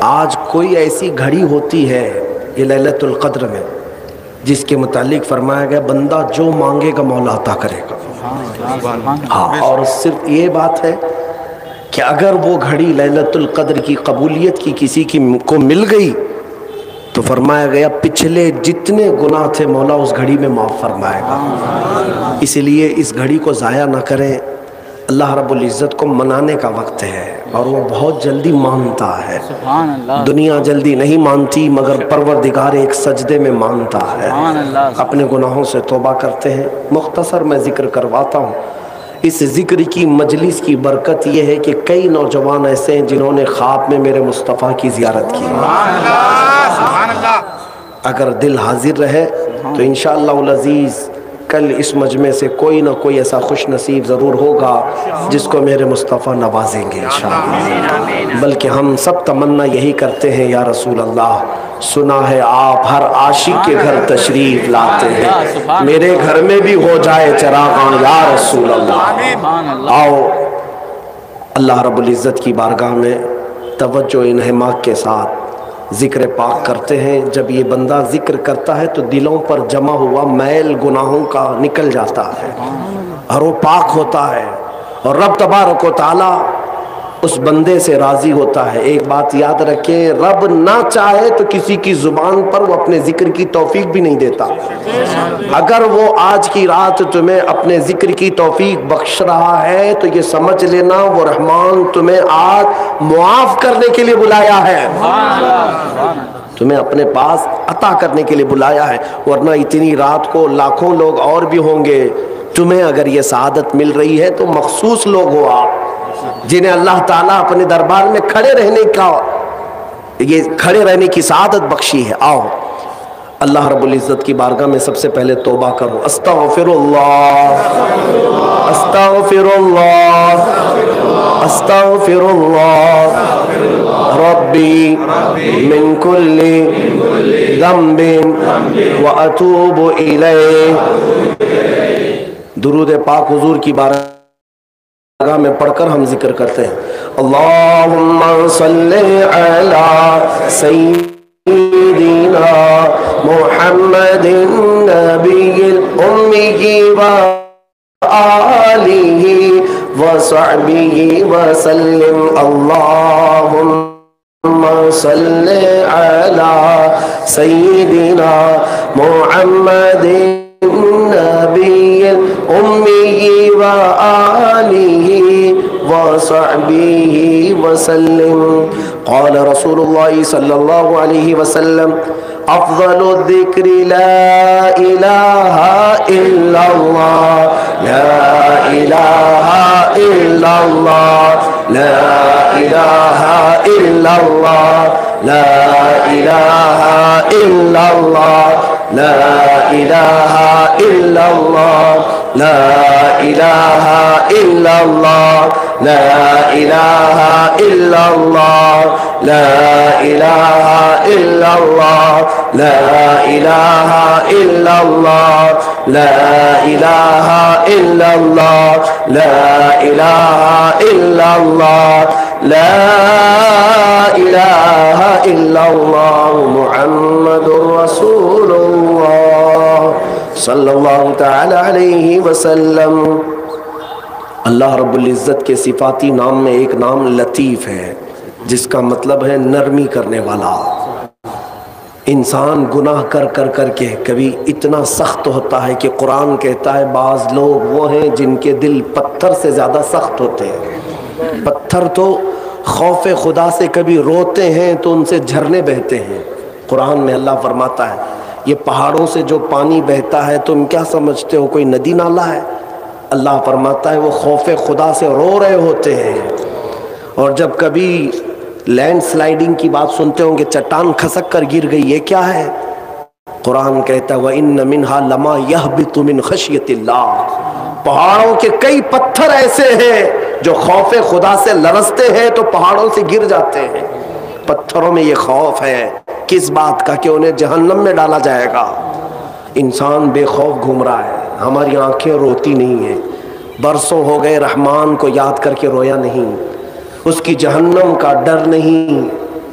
آج کوئی ایسی گھڑی ہوتی ہے یہ لیلۃ القدر میں جس کے متعلق فرمایا گیا بندہ جو مانگے گا مولا عطا کرے گا. ہاں، اور صرف یہ بات ہے کہ اگر وہ گھڑی لیلۃ القدر کی قبولیت کی کسی کو مل گئی تو فرمایا گیا پچھلے جتنے گناہ تھے مولا اس گھڑی میں معاف فرمائے گا. اس لیے اس گھڑی کو ضائع نہ کریں. اللہ رب العزت کو منانے کا وقت ہے اور وہ بہت جلدی مانتا ہے. دنیا جلدی نہیں مانتی مگر پروردگار ایک سجدے میں مانتا ہے. اپنے گناہوں سے توبہ کرتے ہیں. مختصر میں ذکر کرواتا ہوں. اس ذکر کی مجلس کی برکت یہ ہے کہ کئی نوجوان ایسے ہیں جنہوں نے خواب میں میرے مصطفیٰ کی زیارت کی. اگر دل حاضر رہے تو انشاءاللہ العزیز کل اس مجمع سے کوئی نہ کوئی ایسا خوش نصیب ضرور ہوگا جس کو میرے مصطفیٰ نوازیں گے انشاءاللہ. بلکہ ہم سب تمنا یہی کرتے ہیں یا رسول اللہ سنا ہے آپ ہر عاشق کے گھر تشریف لاتے ہیں, میرے گھر میں بھی ہو جائے چراغاں یا رسول اللہ. آؤ اللہ رب العزت کی بارگاہ میں توجہ انہماک کے ساتھ ذکر پاک کرتے ہیں. جب یہ بندہ ذکر کرتا ہے تو دلوں پر جمع ہوا میل گناہوں کا نکل جاتا ہے اور وہ پاک ہوتا ہے اور رب تبارک و تعالی اس بندے سے راضی ہوتا ہے. ایک بات یاد رکھیں, رب نہ چاہے تو کسی کی زبان پر وہ اپنے ذکر کی توفیق بھی نہیں دیتا. اگر وہ آج کی رات تمہیں اپنے ذکر کی توفیق بخش رہا ہے تو یہ سمجھ لینا وہ رحمان تمہیں آج معاف کرنے کے لیے بلایا ہے, تمہیں اپنے پاس عطا کرنے کے لیے بلایا ہے. ورنہ اتنی رات کو لاکھوں لوگ اور بھی ہوں گے. تمہیں اگر یہ سعادت مل رہی ہے تو مخصوص لوگ ہو آپ جنہیں اللہ تعالیٰ اپنے دربار میں کھڑے رہنے کی سعادت بخشی ہے. آؤ اللہ رب العزت کی بارگاہ میں سب سے پہلے توبہ کرو. استغفر اللہ استغفر اللہ استغفر اللہ ربی من کل ذنب واتوب الیہ. درود پاک حضور کی بارگاہ میں پڑھ کر ہم ذکر کرتے ہیں. اللہم صلی علی سیدنا محمد النبی الامی و آلہ وصحبہ وسلم. اللہم صلی علی سیدنا محمد النبی الامی و آلہ وصحبہ وسلم. قال رسول اللہ صلی اللہ علیہ وسلم افضل الذکر لا الہ الا اللہ لا الہ الا اللہ لا الہ الا اللہ لا الہ الا اللہ لا الہ الا اللہ لا الہ الا اللہ لا الہ الا اللہ لا الہ الا اللہ لا الہ الا اللہ لا الہ الا اللہ لا الہ الا اللہ لا الہ الا اللہ محمد رسول اللہ صلی اللہ تعالی علیہ وسلم. اللہ رب العزت کے صفاتی نام میں ایک نام لطیف ہے جس کا مطلب ہے نرمی کرنے والا. انسان گناہ کر کے کبھی اتنا سخت ہوتا ہے کہ قرآن کہتا ہے بعض لوگ وہ ہیں جن کے دل پتھر سے زیادہ سخت ہوتے ہیں. پتھر تو خوف خدا سے کبھی روتے ہیں تو ان سے جھرنے بہتے ہیں. قرآن میں اللہ فرماتا ہے یہ پہاڑوں سے جو پانی بہتا ہے تم کیا سمجھتے ہو کوئی ندی نالا ہے؟ اللہ فرماتا ہے وہ خوف خدا سے رو رہے ہوتے ہیں. اور جب کبھی لینڈ سلائیڈنگ کی بات سنتے ہوں کہ چٹان کھسک کر گر گئی, یہ کیا ہے؟ قرآن کہتا ہے وَإِنَّ مِنْهَا لَمَا يَهْبِطُ مِنْ خَشْيَةِ اللَّهِ. پہاڑوں کے کئی پتھر ایسے ہیں جو خوف خدا سے لرزتے ہیں تو پہاڑوں سے گر جاتے ہیں. پتھروں میں یہ خوف ہے کس بات کا کہ انہیں جہنم میں ڈالا جائے گا. انسان بے خوف گھوم رہا ہے, ہماری آنکھیں روتی نہیں ہیں. برسوں ہو گئے رحمان کو یاد کر کے رویا نہیں, اس کی جہنم کا ڈر نہیں,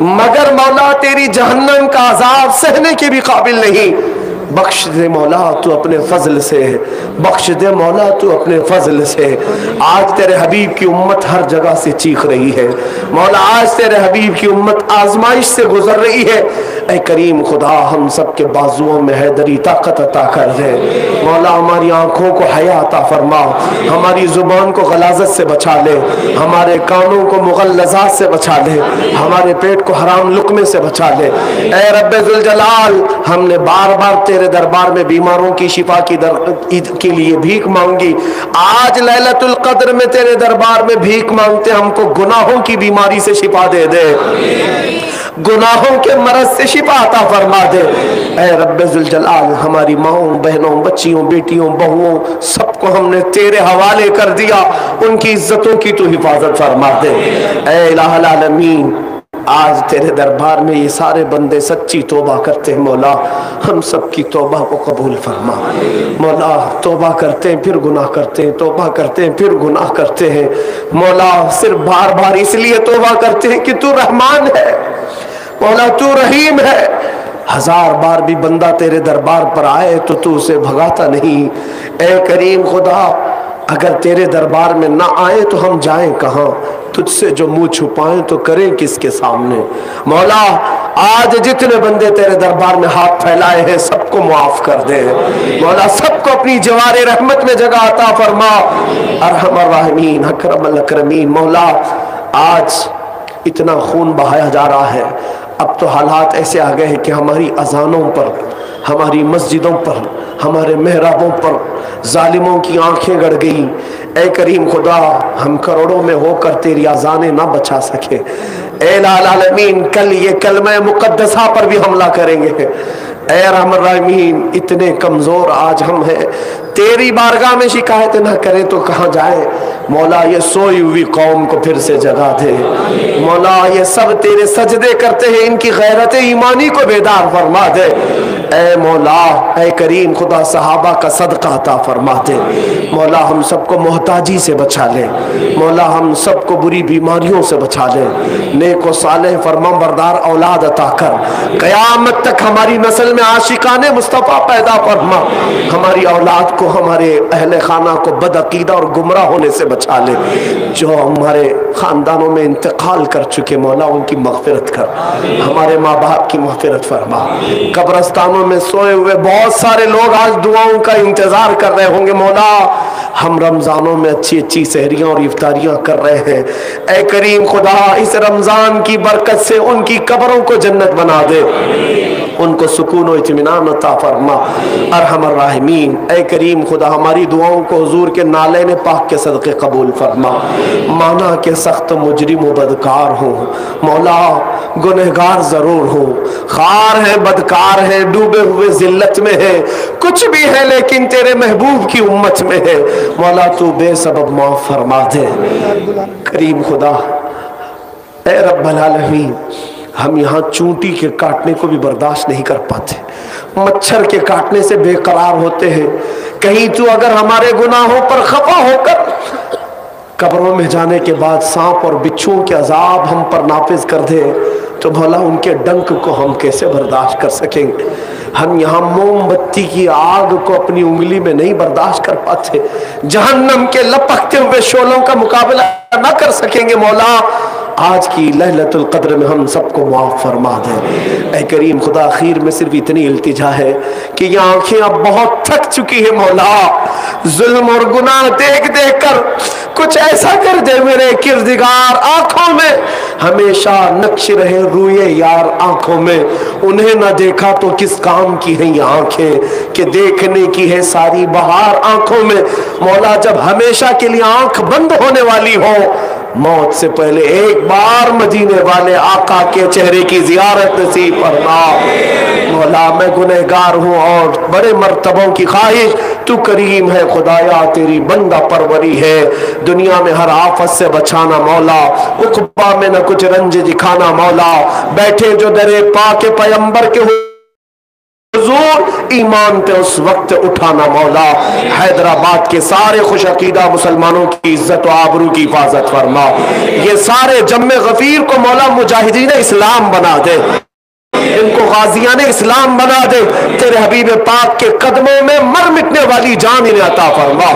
مگر مولا تیری جہنم کا عذاب سہنے کے بھی قابل نہیں. بخش دے مولا تو اپنے فضل سے، بخش دے مولا تو اپنے فضل سے. آج تیرے حبیب کی امت ہر جگہ سے چیخ رہی ہے مولا، آج تیرے حبیب کی امت آزمائش سے گزر رہی ہے. اے کریم خدا ہم سب کے بازوؤں میں حیدری طاقت عطا کر دے مولا. ہماری آنکھوں کو حیا عطا فرما، ہماری زبان کو غلاظت سے بچا لے، ہمارے کانوں کو مغلظات سے بچا لے، ہمارے پیٹ کو حرام لقمے سے بچا لے. اے رب ذوالجلال ہم نے بار بار تیرے دربار میں بیماروں کی شفا کے لیے بھیک مانگی، آج لیلۃ القدر میں تیرے دربار میں بھیک مانگتے ہم کو گناہوں کی بیماری سے شفا دے دے، گناہوں کے مرض سے شفا عطا فرما دے. اے رب ذوالجلال ہماری ماؤں بہنوں بچیوں بیٹیوں بہوؤں سب کو ہم نے تیرے حوالے کر دیا، ان کی عزتوں کی تو حفاظت فرما دے. اے الہ العالمین آج تیرے دربار میں یہ سارے بندے سچی توبہ کرتے ہیں مولا، ہم سب کی توبہ کو قبول فرما مولا. توبہ کرتے ہیں پھر گناہ کرتے ہیں، توبہ کرتے ہیں پھر گناہ کرتے ہیں مولا. صرف بار بار اس لیے توبہ کرتے ہیں کہ تو رحمان ہے مولا، تو رحیم ہے. ہزار بار بھی بندہ تیرے دربار پر آئے تو اسے بھگاتا نہیں. اے کریم خدا اگر تیرے دربار میں نہ آئے تو ہم جائیں کہاں؟ تجھ سے جو منہ چھپائیں تو کریں کس کے سامنے؟ مولا آج جتنے بندے تیرے دربار میں ہاتھ پھیلائے ہیں سب کو معاف کر دے مولا، سب کو اپنی جوار رحمت میں جگہ عطا فرما. ارحم الراحمین اکرم الاکرمین مولا آج اتنا خون بہایا جا رہا ہے، اب تو حالات ایسے آ گئے ہیں کہ ہماری اذانوں پر، ہماری مسجدوں پر، ہمارے محرابوں پر ظالموں کی آنکھیں گڑ گئی. اے کریم خدا ہم کروڑوں میں ہو کر تیری اذانیں نہ بچا سکے. اے العالمین کل یہ کلمہ مقدسہ پر بھی حملہ کریں گے. اے رحم الرحمین اتنے کمزور آج ہم ہیں، تیری بارگاہ میں شکایت نہ کریں تو کہاں جائیں مولا. یہ سوئی ہوئی قوم کو پھر سے جگا دے مولا، یہ سب تیرے سجدے کرتے ہیں، ان کی غیرت ایمانی کو بیدار فرما دے. اے مولا اے کریم خدا صحابہ کا صدقہ عطا فرما دے مولا. ہم سب کو محتاجی سے بچا لے مولا، ہم سب کو بری بیماریوں سے بچا لے. نیک و صالح فرما بردار اولاد عطا کر، قیامت تک ہماری نسل میں عاشقان مصطفیٰ پیدا فرما. ہماری اولاد کو، ہمارے اہل خانہ کو بدعقیدہ اور گمراہ ہونے سے بچا لے. جو ہمارے خاندانوں میں انتقال کر چکے مولا ان کی مغفرت کر، ہمارے ماں باپ کی مغفرت فرما. قبرستانوں میں سوئے ہوئے بہت سارے لوگ آج دعاؤں کا انتظار کر رہے ہوں گے مولا. ہم رمضانوں میں اچھی اچھی سحریاں اور افطاریاں کر رہے ہیں. اے کریم خدا اس رمضان کی برکت سے ان کی قبروں کو جنت بنا دے، ان کو سکون و اطمینان عطا فرما. ارحم الراحمین اے کریم خدا ہماری دعاؤں کو حضور کے نالین پاک کے صدقے قبول فرما. مانا کہ سخت مجرم و بدکار ہوں مولا، گنہگار ضرور ہوں، خار ہیں بدکار ہیں، ڈوبے ہوئے ذلت میں ہیں، کچھ بھی ہے لیکن تیرے محبوب کی امت میں ہے مولا. تو بے سبب معاف فرما دے. کریم خدا اے رب العالمین ہم یہاں چونٹی کے کاٹنے کو بھی برداشت نہیں کر پاتے، مچھر کے کاٹنے سے بے قرار ہوتے ہیں. کہیں تو اگر ہمارے گناہوں پر خفا ہو کر قبروں میں جانے کے بعد سانپ اور بچھوؤں کے عذاب ہم پر نافذ کر دے تو بھلا ان کے ڈنک کو ہم کیسے برداشت کر سکیں گے؟ ہم یہاں موم بتی کی آگ کو اپنی انگلی میں نہیں برداشت کر پاتے، جہنم کے لپکتے ہوئے شعلوں کا مقابلہ نہ کر سکیں گے مولا. آج کی لیلۃ القدر میں ہم سب کو معاف فرما دے. اے کریم خدا آخر میں صرف اتنی التجا ہے کہ یہ آنکھیں اب بہت تھک چکی ہے مولا، ظلم اور گناہ دیکھ دیکھ کر کچھ ایسا کر دے میرے کردگار، آنکھوں میں ہمیشہ نقش رہے روئے یار آنکھوں میں. انہیں نہ دیکھا تو کس کام کی ہیں یہ آنکھیں کہ دیکھنے کی ہے ساری بہار آنکھوں میں مولا. جب ہمیشہ کے لیے آنکھ بند ہونے والی ہو، موت سے پہلے ایک بار مدینے والے آقا کے چہرے کی زیارت نصیب فرما مولا. میں گنہگار ہوں اور بڑے مرتبوں کی خواہش، تو کریم ہے خدایا، تیری بندہ پروری ہے. دنیا میں ہر آفت سے بچانا مولا، عقبہ میں نہ کچھ رنج دکھانا مولا. بیٹھے جو درے پاک پیمبر کے حضور ایمان پہ اس وقت اٹھانا مولا. حیدرآباد کے سارے خوش عقیدہ مسلمانوں کی عزت و آبرو کی حفاظت فرما. یہ سارے جم غفیر کو مولا مجاہدین اسلام بنا دے, ان کو غازیان اسلام بنا دے. تیرے حبیب پاک کے قدموں میں مر مٹنے والی جان انہیں عطا فرما.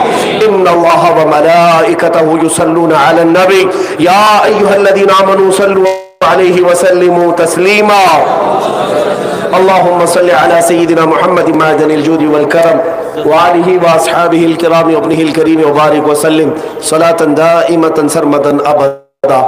ان اللہ و ملائکتہ یصلون علی النبی یا ایھا الذین آمنوا صلوا علیہ وسلموا تسلیما. اللهم صل على سيدنا محمد معدن الجود والكرم وآله وأصحابه الكرام وابنه الكريم وبارك وسلم صلاة دائمة سرمدا أبدا.